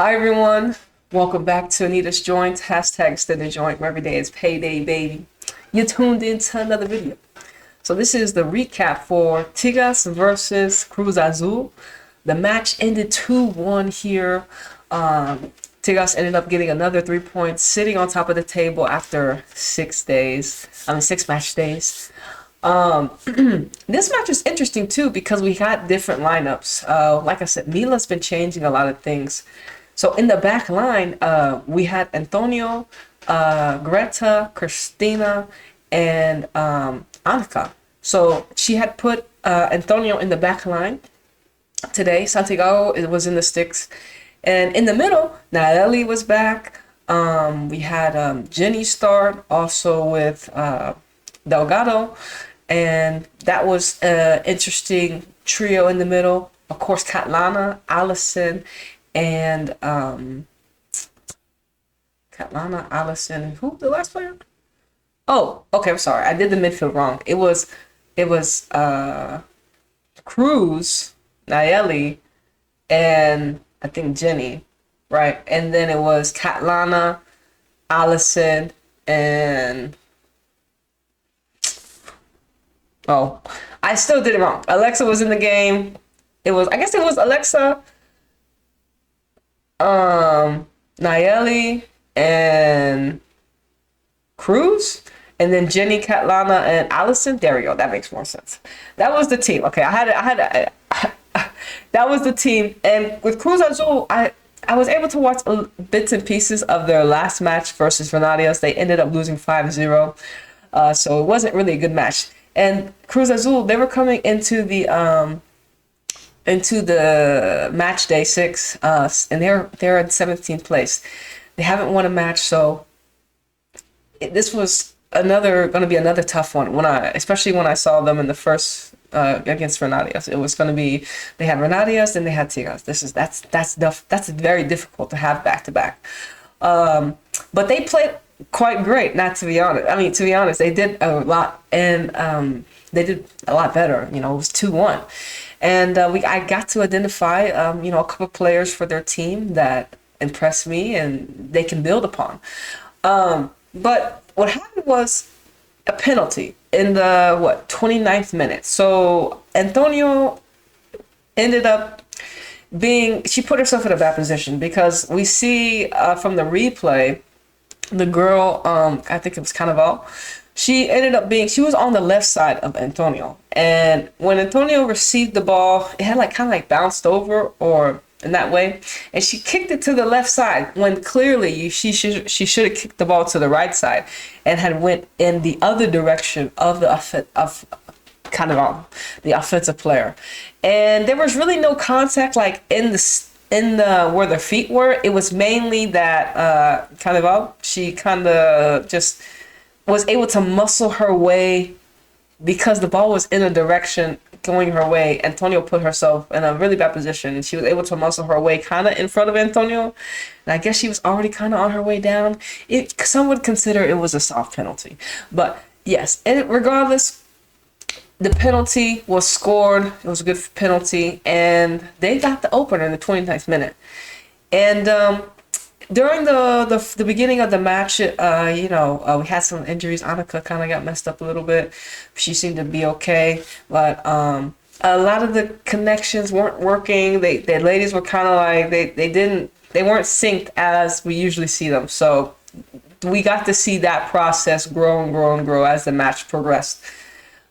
Hi everyone, welcome back to Anita's Joint, hashtag Extendajoint, where every day is payday, baby. You tuned into another video. So this is the recap for Tigres versus Cruz Azul. The match ended 2-1 here. Tigres ended up getting another 3 points, sitting on top of the table after 6 match days. This match is interesting too because we had different lineups. Like I said, Mila's been changing a lot of things. So in the back line, we had Antonio, Greta, Christina, and Anita. So she had put Antonio in the back line today. Santiago was in the sticks. And in the middle, Nayeli was back. We had Jenny start also with Delgado. And that was an interesting trio in the middle. Of course, Catlana, Alison, and Alison, who the last player? Oh, okay, I'm sorry. I did the midfield wrong. It was Cruz, Nayeli, and I think Jenny, right? And then it was Catlana, Alison, and oh, I still did it wrong. Alexa was in the game. I guess it was Alexa, Nayeli, and Cruz, and then Jenny, Catlana, and Alison. There we go. That makes more sense. That was the team. Okay, that was the team. And with Cruz Azul, I was able to watch bits and pieces of their last match versus Renatias. They ended up losing 5-0. So it wasn't really a good match. And Cruz Azul, they were coming into the match day 6, and they're in 17th place. They haven't won a match, so this was going to be another tough one. Especially when I saw them in the first against Renatias, it was going to be they had Renatias and they had Tigres. That's very difficult to have back to back. But they played quite great, to be honest, they did a lot, and they did a lot better. It was 2-1, and I got to identify a couple of players for their team that impressed me and they can build upon. But what happened was a penalty in the 29th minute. So Antonio ended up she put herself in a bad position because we see from the replay, the girl, I think it was Carnival, she was on the left side of Antonio. And when Antonio received the ball, it had kind of bounced over or in that way. And she kicked it to the left side when clearly she should have kicked the ball to the right side and had went in the other direction of the offensive player. And there was really no contact in the where their feet were. It was mainly that she kind of just was able to muscle her way because the ball was in a direction going her way. Antonio put herself in a really bad position, and she was able to muscle her way kind of in front of Antonio. And I guess she was already kind of on her way down. Some would consider it was a soft penalty, but yes. And regardless, the penalty was scored. It was a good penalty, and they got the opener in the 29th minute. And during the beginning of the match, we had some injuries. Annika kind of got messed up a little bit. She seemed to be okay, but a lot of the connections weren't working. The ladies were kind of they weren't synced as we usually see them. So we got to see that process grow and grow and grow as the match progressed.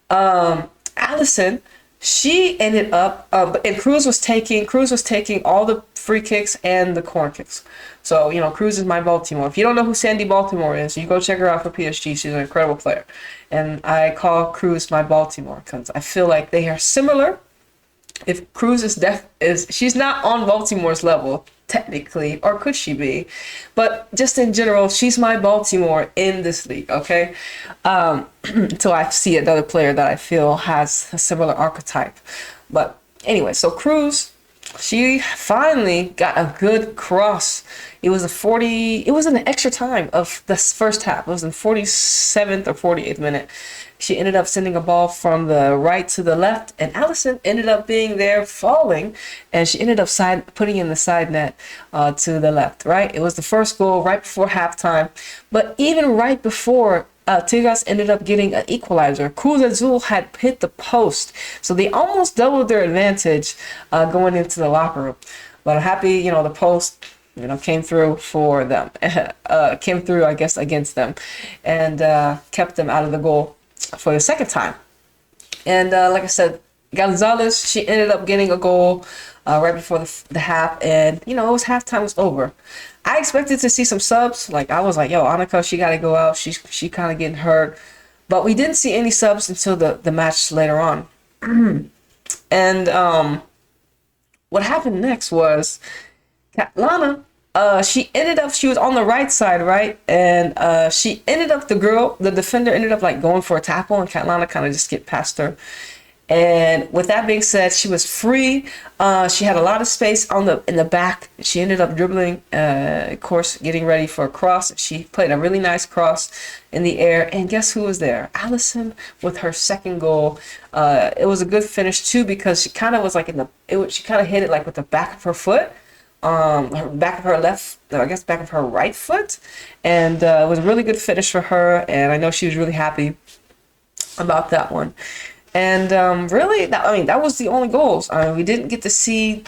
Alison, she ended up, and Cruz was taking all the free kicks and the corner kicks. So, Cruz is my Baltimore. If you don't know who Sandy Baltimore is, you go check her out for PSG. She's an incredible player. And I call Cruz my Baltimore because I feel like they are similar. If Cruz she's not on Baltimore's level, technically, or could she be? But just in general, she's my Baltimore in this league, okay? Until I see another player that I feel has a similar archetype. But anyway, so Cruz, she finally got a good cross. It was in the extra time of the first half. It was in 47th or 48th minute. She ended up sending a ball from the right to the left, and Alison ended up being there falling, and she ended up putting in the side net to the left, right? It was the first goal right before halftime, but even right before Tigres ended up getting an equalizer. Cruz Azul had hit the post, so they almost doubled their advantage going into the locker room. But I'm happy, the post, came through for them. Came through, I guess, against them, and kept them out of the goal for the second time. And like I said, Gonzalez, she ended up getting a goal right before the half, and it was halftime was over. I expected to see some subs. Like I was like, yo, Anita, she got to go out. She kind of getting hurt, but we didn't see any subs until the match later on. And what happened next was Lana. She was on the right side, right? And she ended up, the defender ended up like going for a tackle, and Catlana kind of just get past her. And with that being said, she was free. She had a lot of space in the back. She ended up dribbling, of course, getting ready for a cross. She played a really nice cross in the air. And guess who was there? Alison with her second goal. It was a good finish too, because she kind of was like she kind of hit it like with the back of her foot. Back of her right foot, and it was a really good finish for her, and I know she was really happy about that one. And really, that was the only goals. We didn't get to see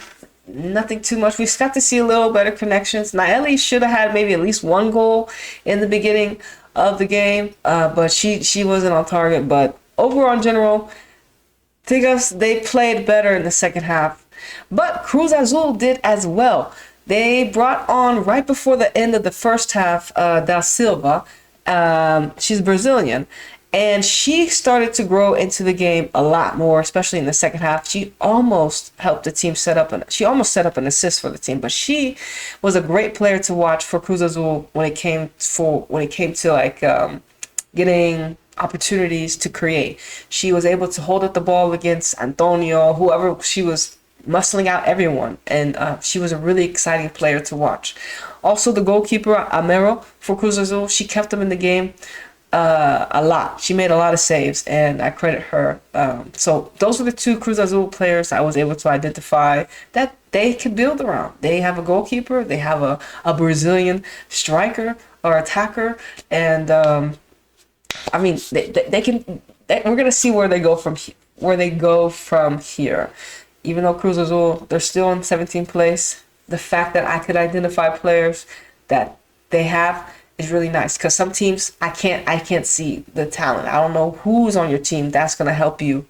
nothing too much. We got to see a little better connections. Naeli should have had maybe at least one goal in the beginning of the game, but she wasn't on target. But overall, in general, Tigres, they played better in the second half. But Cruz Azul did as well. They brought on, right before the end of the first half, Silva. She's Brazilian. And she started to grow into the game a lot more, especially in the second half. She almost helped the team set up an assist for the team. But she was a great player to watch for Cruz Azul when it came to like getting opportunities to create. She was able to hold up the ball against Antonio, whoever. She was muscling out everyone, and she was a really exciting player to watch. Also, the goalkeeper Amero for Cruz Azul, she kept them in the game a lot. She made a lot of saves, and I credit her. So those were the two Cruz Azul players I was able to identify that they could build around. They have a goalkeeper, they have a Brazilian striker or attacker, and they can. We're gonna see where they go from here. Even though Cruz Azul, they're still in 17th place, the fact that I could identify players that they have is really nice, because some teams I can't see the talent. I don't know who's on your team that's going to help you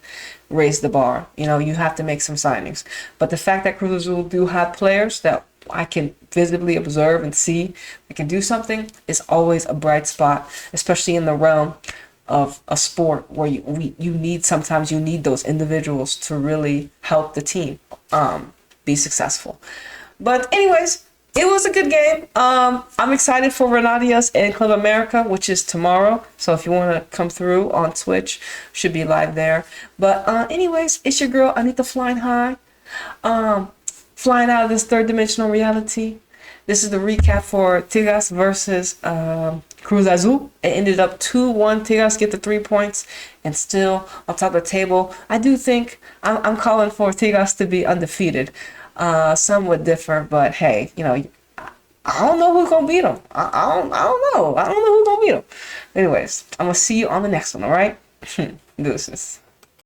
raise the bar. You have to make some signings. But the fact that Cruz Azul do have players that I can visibly observe and see that can do something is always a bright spot, especially in the realm of a sport where you need those individuals to really help the team be successful. But anyways, it was a good game. I'm excited for Renatias and Club America, which is tomorrow. So if you want to come through on Twitch, should be live there. But anyways, it's your girl Anita flying high, flying out of this third dimensional reality. This is the recap for Tigres versus Cruz Azul. It ended up 2-1. Tigres get the 3 points and still on top of the table. I do think I'm calling for Tigres to be undefeated. Some would differ, but hey, I don't know who's gonna beat them. I don't know. I don't know who's gonna beat them. Anyways, I'm gonna see you on the next one. All right, deuces.